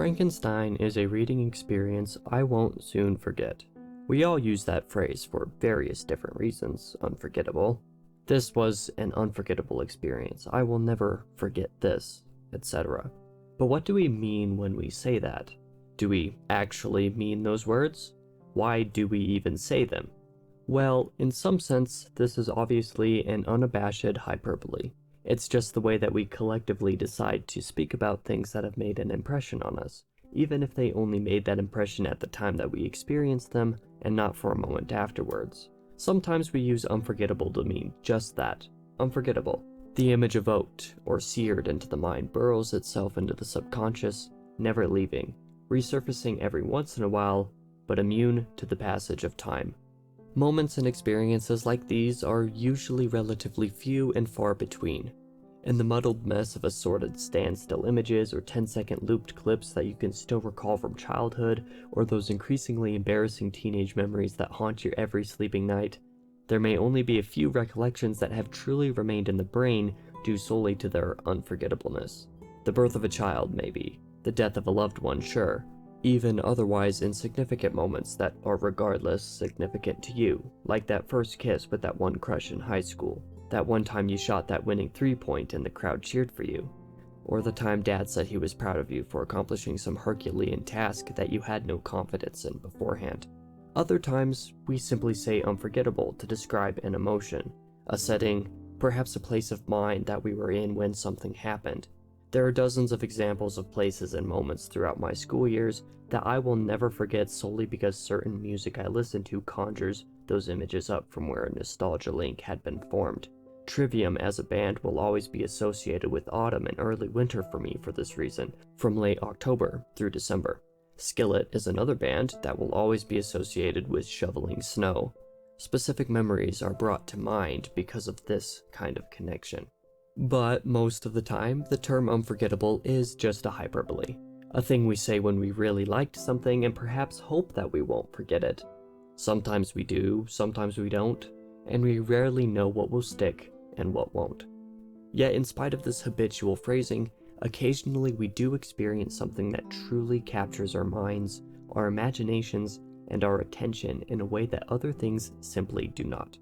Frankenstein is a reading experience I won't soon forget. We all use that phrase for various different reasons, unforgettable. This was an unforgettable experience. I will never forget this, etc. But what do we mean when we say that? Do we actually mean those words? Why do we even say them? Well, in some sense, this is obviously an unabashed hyperbole. It's just the way that we collectively decide to speak about things that have made an impression on us, even if they only made that impression at the time that we experienced them and not for a moment afterwards. Sometimes we use unforgettable to mean just that, unforgettable. The image evoked or seared into the mind burrows itself into the subconscious, never leaving, resurfacing every once in a while, but immune to the passage of time. Moments and experiences like these are usually relatively few and far between. In the muddled mess of assorted standstill images or 10-second looped clips that you can still recall from childhood, or those increasingly embarrassing teenage memories that haunt you every sleeping night, there may only be a few recollections that have truly remained in the brain due solely to their unforgettableness. The birth of a child, maybe. The death of a loved one, sure. Even otherwise insignificant moments that are regardless significant to you, like that first kiss with that one crush in high school, that one time you shot that winning 3-point and the crowd cheered for you, or the time dad said he was proud of you for accomplishing some Herculean task that you had no confidence in beforehand. Other times, we simply say unforgettable to describe an emotion, a setting, perhaps a place of mind that we were in when something happened. There are dozens of examples of places and moments throughout my school years that I will never forget solely because certain music I listened to conjures those images up from where a nostalgia link had been formed. Trivium as a band will always be associated with autumn and early winter for me for this reason, from late October through December. Skillet is another band that will always be associated with shoveling snow. Specific memories are brought to mind because of this kind of connection. But most of the time, the term unforgettable is just a hyperbole. A thing we say when we really liked something and perhaps hope that we won't forget it. Sometimes we do, sometimes we don't, and we rarely know what will stick and what won't. Yet in spite of this habitual phrasing, occasionally we do experience something that truly captures our minds, our imaginations, and our attention in a way that other things simply do not.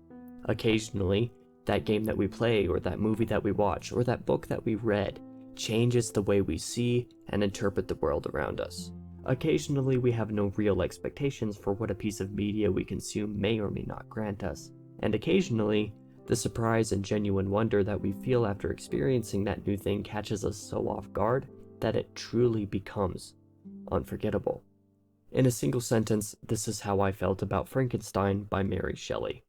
Occasionally, that game that we play, or that movie that we watch, or that book that we read changes the way we see and interpret the world around us. Occasionally, we have no real expectations for what a piece of media we consume may or may not grant us. And occasionally, the surprise and genuine wonder that we feel after experiencing that new thing catches us so off guard that it truly becomes unforgettable. In a single sentence, this is how I felt about Frankenstein by Mary Shelley.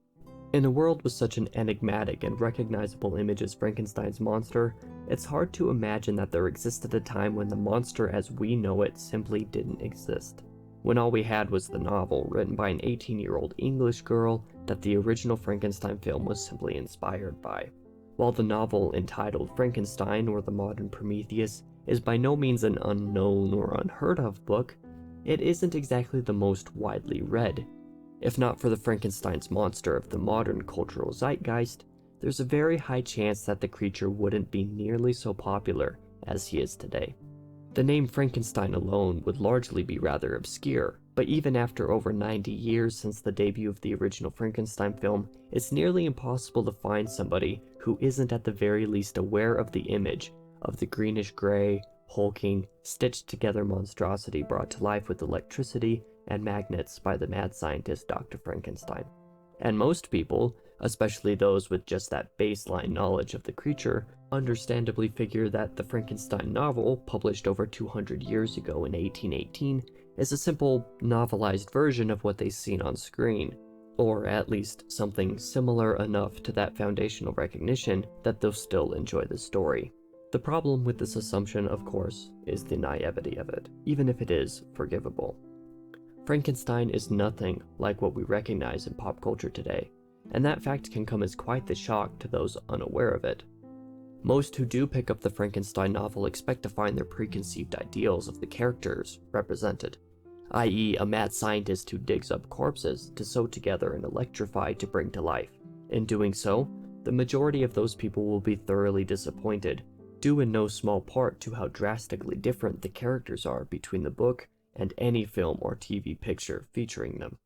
In a world with such an enigmatic and recognizable image as Frankenstein's monster, it's hard to imagine that there existed a time when the monster as we know it simply didn't exist. When all we had was the novel written by an 18-year-old English girl that the original Frankenstein film was simply inspired by. While the novel entitled Frankenstein or the Modern Prometheus is by no means an unknown or unheard of book, it isn't exactly the most widely read. If not for the Frankenstein's monster of the modern cultural zeitgeist, there's a very high chance that the creature wouldn't be nearly so popular as he is today. The name Frankenstein alone would largely be rather obscure, but even after over 90 years since the debut of the original Frankenstein film, it's nearly impossible to find somebody who isn't at the very least aware of the image of the greenish-gray, hulking, stitched-together monstrosity brought to life with electricity and magnets by the mad scientist Dr. Frankenstein. And most people, especially those with just that baseline knowledge of the creature, understandably figure that the Frankenstein novel, published over 200 years ago in 1818, is a simple, novelized version of what they've seen on screen, or at least something similar enough to that foundational recognition that they'll still enjoy the story. The problem with this assumption, of course, is the naivety of it, even if it is forgivable. Frankenstein is nothing like what we recognize in pop culture today, and that fact can come as quite the shock to those unaware of it. Most who do pick up the Frankenstein novel expect to find their preconceived ideals of the characters represented, i.e. a mad scientist who digs up corpses to sew together and electrify to bring to life. In doing so, the majority of those people will be thoroughly disappointed, due in no small part to how drastically different the characters are between the book and any film or TV picture featuring them.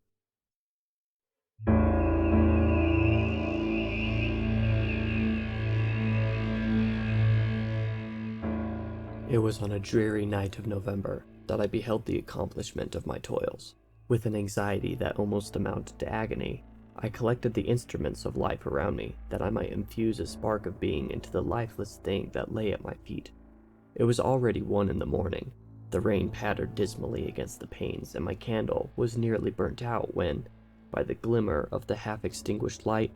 It was on a dreary night of November that I beheld the accomplishment of my toils. With an anxiety that almost amounted to agony, I collected the instruments of life around me that I might infuse a spark of being into the lifeless thing that lay at my feet. It was already 1 in the morning. The rain pattered dismally against the panes, and my candle was nearly burnt out when, by the glimmer of the half-extinguished light,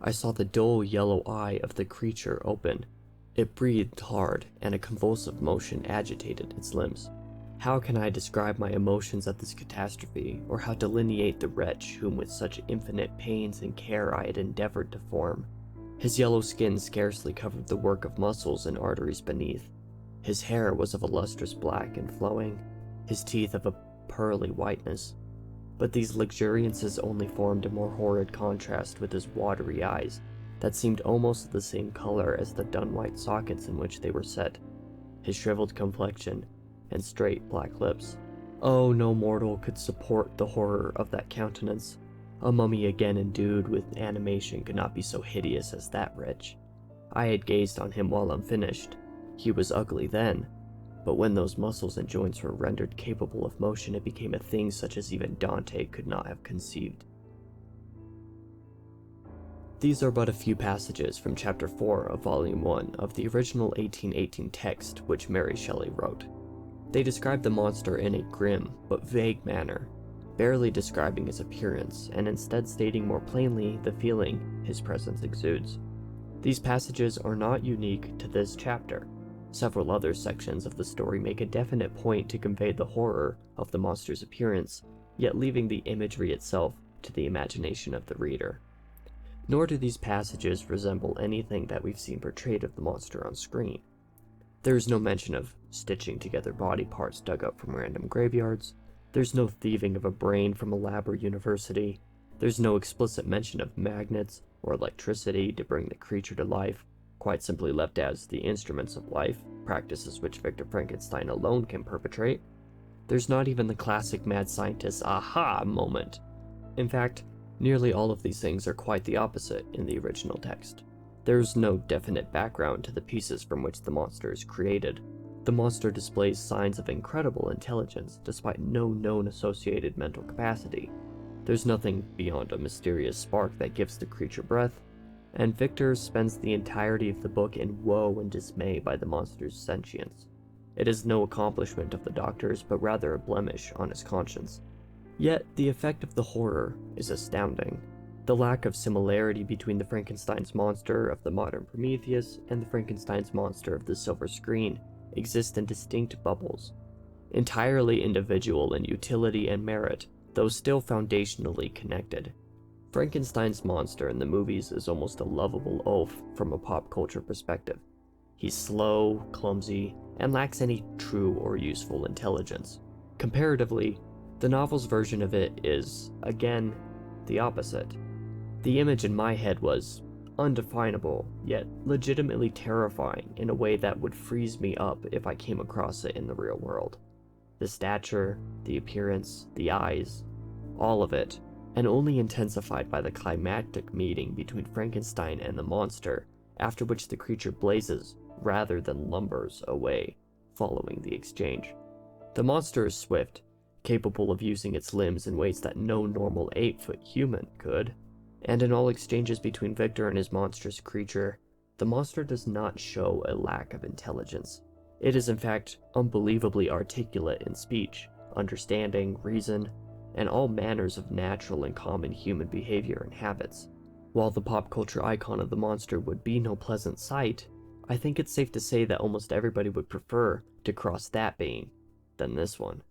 I saw the dull yellow eye of the creature open. It breathed hard, and a convulsive motion agitated its limbs. How can I describe my emotions at this catastrophe, or how delineate the wretch whom with such infinite pains and care I had endeavored to form? His yellow skin scarcely covered the work of muscles and arteries beneath. His hair was of a lustrous black and flowing, his teeth of a pearly whiteness. But these luxuriances only formed a more horrid contrast with his watery eyes, that seemed almost the same color as the dun-white sockets in which they were set, his shriveled complexion, and straight black lips. Oh, no mortal could support the horror of that countenance. A mummy again endued with animation could not be so hideous as that wretch. I had gazed on him while unfinished. He was ugly then, but when those muscles and joints were rendered capable of motion, it became a thing such as even Dante could not have conceived. These are but a few passages from Chapter 4 of Volume 1 of the original 1818 text which Mary Shelley wrote. They describe the monster in a grim but vague manner, barely describing his appearance, and instead stating more plainly the feeling his presence exudes. These passages are not unique to this chapter. Several other sections of the story make a definite point to convey the horror of the monster's appearance, yet leaving the imagery itself to the imagination of the reader. Nor do these passages resemble anything that we've seen portrayed of the monster on screen. There is no mention of stitching together body parts dug up from random graveyards. There's no thieving of a brain from a lab or university. There's no explicit mention of magnets or electricity to bring the creature to life, quite simply left as the instruments of life, practices which Victor Frankenstein alone can perpetrate. There's not even the classic mad scientist's aha moment. In fact, nearly all of these things are quite the opposite in the original text. There's no definite background to the pieces from which the monster is created. The monster displays signs of incredible intelligence despite no known associated mental capacity. There's nothing beyond a mysterious spark that gives the creature breath, and Victor spends the entirety of the book in woe and dismay by the monster's sentience. It is no accomplishment of the doctor's, but rather a blemish on his conscience. Yet the effect of the horror is astounding. The lack of similarity between the Frankenstein's monster of the modern Prometheus and the Frankenstein's monster of the silver screen exist in distinct bubbles, entirely individual in utility and merit, though still foundationally connected. Frankenstein's monster in the movies is almost a lovable oaf from a pop culture perspective. He's slow, clumsy, and lacks any true or useful intelligence. Comparatively, the novel's version of it is, again, the opposite. The image in my head was undefinable, yet legitimately terrifying in a way that would freeze me up if I came across it in the real world. The stature, the appearance, the eyes, all of it, and only intensified by the climactic meeting between Frankenstein and the monster, after which the creature blazes rather than lumbers away, following the exchange. The monster is swift, capable of using its limbs in ways that no normal 8-foot human could, and in all exchanges between Victor and his monstrous creature, the monster does not show a lack of intelligence. It is in fact unbelievably articulate in speech, understanding, reason, and all manners of natural and common human behavior and habits. While the pop culture icon of the monster would be no pleasant sight, I think it's safe to say that almost everybody would prefer to cross that being than this one.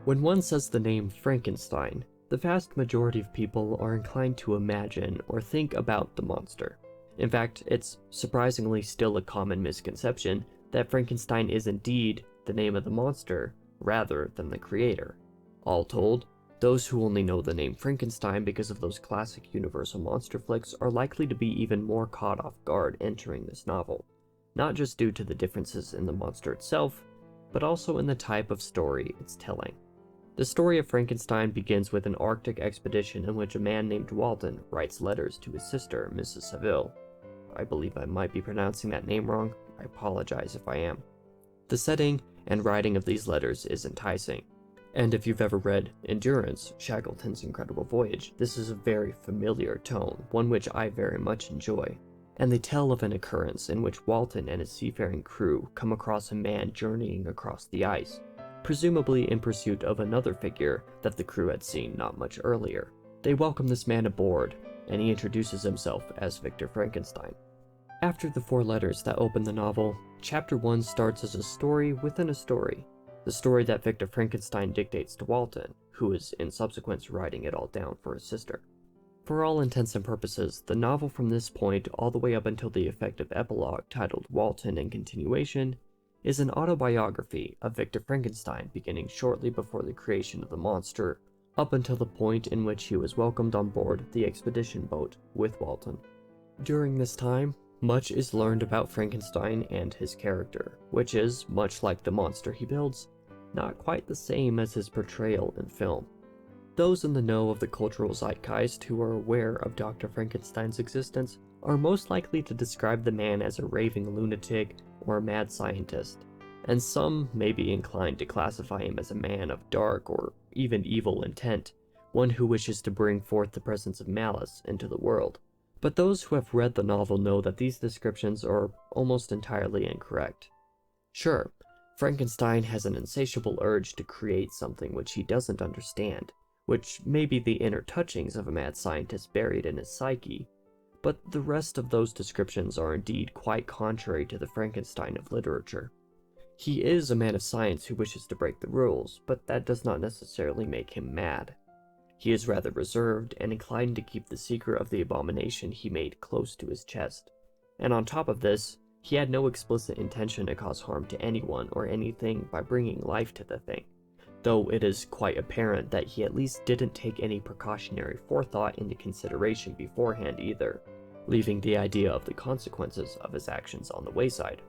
When one says the name Frankenstein, the vast majority of people are inclined to imagine or think about the monster. In fact, it's surprisingly still a common misconception that Frankenstein is indeed the name of the monster rather than the creator. All told, Those who only know the name Frankenstein because of those classic Universal monster flicks are likely to be even more caught off guard entering this novel, not just due to the differences in the monster itself, but also in the type of story it's telling. The story of Frankenstein begins with an Arctic expedition in which a man named Walton writes letters to his sister, Mrs. Saville. I believe I might be pronouncing that name wrong. I apologize if I am. The setting and writing of these letters is enticing, and if you've ever read Endurance, Shackleton's Incredible Voyage, this is a very familiar tone, one which I very much enjoy. And they tell of an occurrence in which Walton and his seafaring crew come across a man journeying across the ice, presumably in pursuit of another figure that the crew had seen not much earlier. They welcome this man aboard, and he introduces himself as Victor Frankenstein. After the 4 letters that open the novel, Chapter 1 starts as a story within a story, the story that Victor Frankenstein dictates to Walton, who is in subsequence writing it all down for his sister. For all intents and purposes, the novel from this point all the way up until the effective epilogue titled Walton and Continuation is an autobiography of Victor Frankenstein beginning shortly before the creation of the monster, up until the point in which he was welcomed on board the expedition boat with Walton. During this time, much is learned about Frankenstein and his character, which is, much like the monster he builds, not quite the same as his portrayal in film. Those in the know of the cultural zeitgeist who are aware of Dr. Frankenstein's existence are most likely to describe the man as a raving lunatic or a mad scientist, and some may be inclined to classify him as a man of dark or even evil intent, one who wishes to bring forth the presence of malice into the world. But those who have read the novel know that these descriptions are almost entirely incorrect. Sure, Frankenstein has an insatiable urge to create something which he doesn't understand, which may be the inner touchings of a mad scientist buried in his psyche, but the rest of those descriptions are indeed quite contrary to the Frankenstein of literature. He is a man of science who wishes to break the rules, but that does not necessarily make him mad. He is rather reserved and inclined to keep the secret of the abomination he made close to his chest. And on top of this, he had no explicit intention to cause harm to anyone or anything by bringing life to the thing, though it is quite apparent that he at least didn't take any precautionary forethought into consideration beforehand either, leaving the idea of the consequences of his actions on the wayside.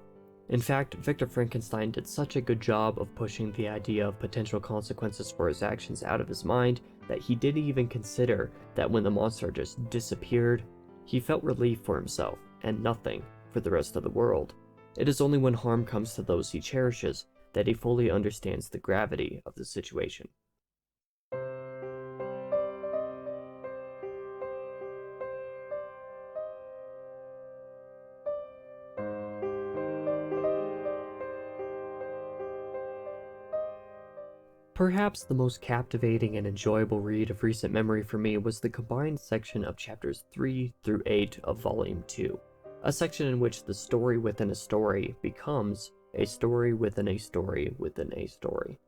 In fact, Victor Frankenstein did such a good job of pushing the idea of potential consequences for his actions out of his mind that he didn't even consider that when the monster just disappeared, he felt relief for himself and nothing for the rest of the world. It is only when harm comes to those he cherishes that he fully understands the gravity of the situation. Perhaps the most captivating and enjoyable read of recent memory for me was the combined section of chapters 3 through 8 of Volume 2, a section in which the story within a story becomes a story within a story within a story.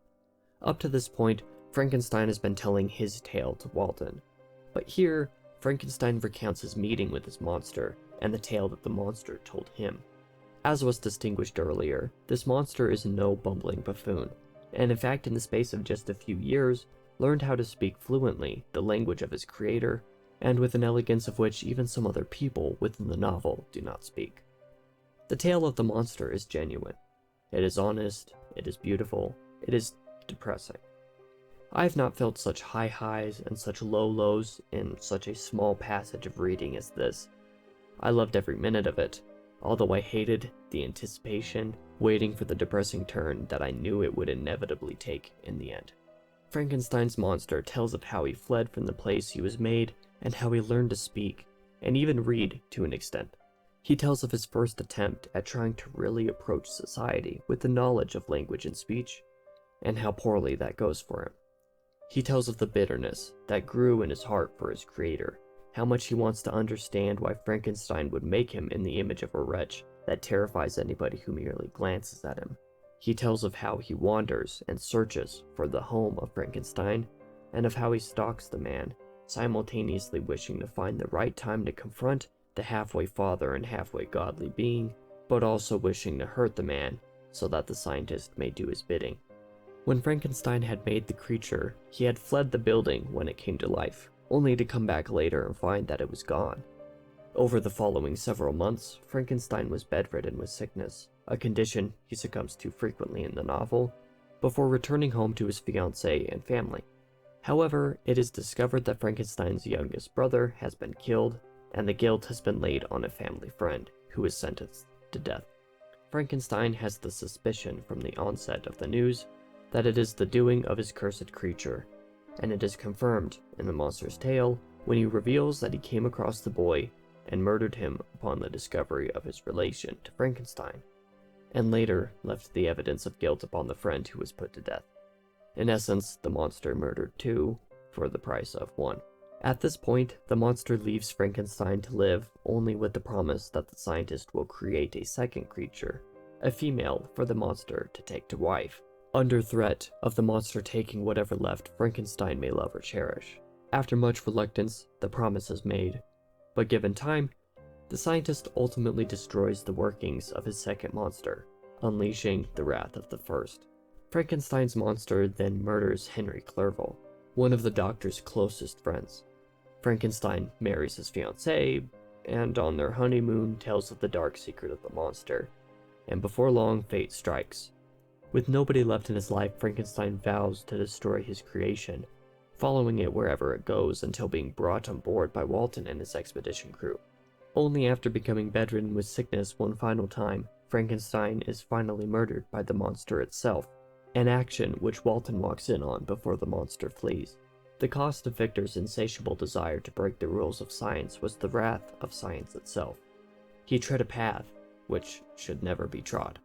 Up to this point, Frankenstein has been telling his tale to Walton, but here, Frankenstein recounts his meeting with his monster and the tale that the monster told him. As was distinguished earlier, this monster is no bumbling buffoon, and in fact in the space of just a few years, learned how to speak fluently the language of his creator, and with an elegance of which even some other people within the novel do not speak. The tale of the monster is genuine. It is honest, it is beautiful, it is depressing. I have not felt such high highs and such low lows in such a small passage of reading as this. I loved every minute of it, although I hated the anticipation, waiting for the depressing turn that I knew it would inevitably take in the end. Frankenstein's monster tells of how he fled from the place he was made and how he learned to speak, and even read to an extent. He tells of his first attempt at trying to really approach society with the knowledge of language and speech, and how poorly that goes for him. He tells of the bitterness that grew in his heart for his creator, how much he wants to understand why Frankenstein would make him in the image of a wretch that terrifies anybody who merely glances at him. He tells of how he wanders and searches for the home of Frankenstein, and of how he stalks the man, simultaneously wishing to find the right time to confront the halfway father and halfway godly being, but also wishing to hurt the man so that the scientist may do his bidding. When Frankenstein had made the creature, he had fled the building when it came to life, only to come back later and find that it was gone. Over the following several months, Frankenstein was bedridden with sickness, a condition he succumbs to frequently in the novel, before returning home to his fiancée and family. However, it is discovered that Frankenstein's youngest brother has been killed, and the guilt has been laid on a family friend, who is sentenced to death. Frankenstein has the suspicion from the onset of the news that it is the doing of his cursed creature, and it is confirmed in the monster's tale when he reveals that he came across the boy and murdered him upon the discovery of his relation to Frankenstein, and later left the evidence of guilt upon the friend who was put to death. In essence, the monster murdered two for the price of one. At this point, the monster leaves Frankenstein to live only with the promise that the scientist will create a second creature, a female, for the monster to take to wife, under threat of the monster taking whatever left Frankenstein may love or cherish. After much reluctance, the promise is made, but given time, the scientist ultimately destroys the workings of his second monster, unleashing the wrath of the first. Frankenstein's monster then murders Henry Clerval, one of the doctor's closest friends. Frankenstein marries his fiancée, and on their honeymoon tells of the dark secret of the monster, and before long fate strikes. With nobody left in his life, Frankenstein vows to destroy his creation, following it wherever it goes until being brought on board by Walton and his expedition crew. Only after becoming bedridden with sickness one final time, Frankenstein is finally murdered by the monster itself, an action which Walton walks in on before the monster flees. The cost of Victor's insatiable desire to break the rules of science was the wrath of science itself. He tread a path which should never be trod.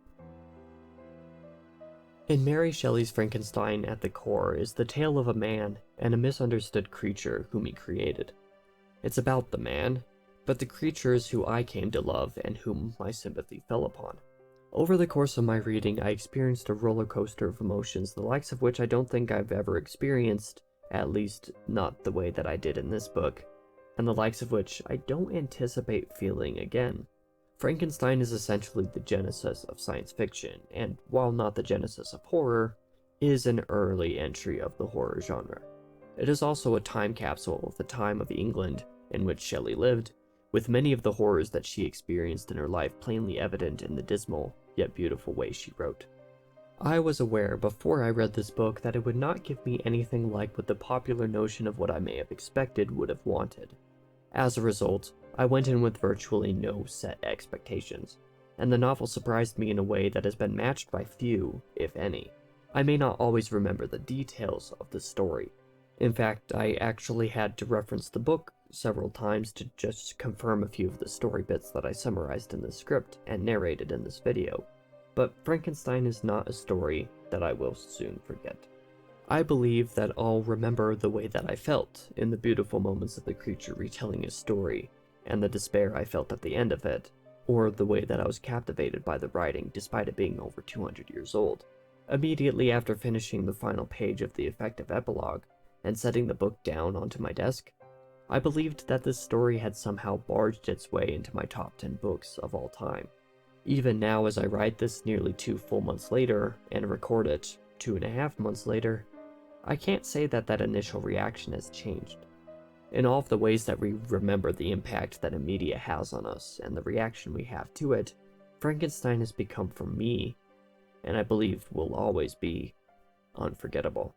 In Mary Shelley's Frankenstein, at the core is the tale of a man and a misunderstood creature whom he created. It's about the man, but the creatures who I came to love and whom my sympathy fell upon. Over the course of my reading, I experienced a roller coaster of emotions, the likes of which I don't think I've ever experienced, at least not the way that I did in this book, and the likes of which I don't anticipate feeling again. Frankenstein is essentially the genesis of science fiction, and while not the genesis of horror, is an early entry of the horror genre. It is also a time capsule of the time of England in which Shelley lived, with many of the horrors that she experienced in her life plainly evident in the dismal yet beautiful way she wrote. I was aware before I read this book that it would not give me anything like what the popular notion of what I may have expected would have wanted. As a result, I went in with virtually no set expectations, and the novel surprised me in a way that has been matched by few, if any. I may not always remember the details of the story. In fact, I actually had to reference the book several times to just confirm a few of the story bits that I summarized in the script and narrated in this video. But Frankenstein is not a story that I will soon forget. I believe that I'll remember the way that I felt in the beautiful moments of the creature retelling his story, and the despair I felt at the end of it, or the way that I was captivated by the writing despite it being over 200 years old. Immediately after finishing the final page of the effective epilogue, and setting the book down onto my desk, I believed that this story had somehow barged its way into my top 10 books of all time. Even now, as I write this nearly 2 full months later, and record it 2.5 months later, I can't say that that initial reaction has changed. In all of the ways that we remember the impact that a media has on us and the reaction we have to it, Frankenstein has become for me, and I believe will always be, unforgettable.